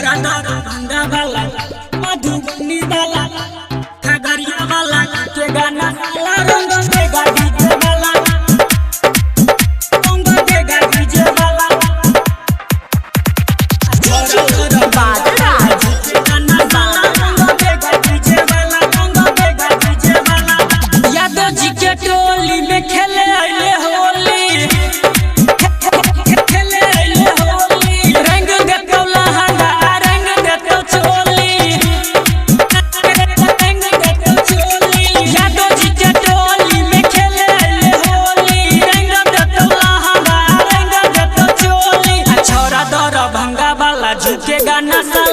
छोरा दरभंगा वाला मधुबनी वाला खगड़िया वाला के गाना वाला रंग देगा डीजे वाला रंग देगा डीजे वाला यादव जी के टोली में खेले आइले होली खेले आइले होली रंग देतो लहंगा रंग देतो चोली रंग देतो चोली यादव जी के टोली में खेले आइले होली रंग देतो लहंगा रंग देतो चोली छोरा दरभंगा वाला झुकेगा नशा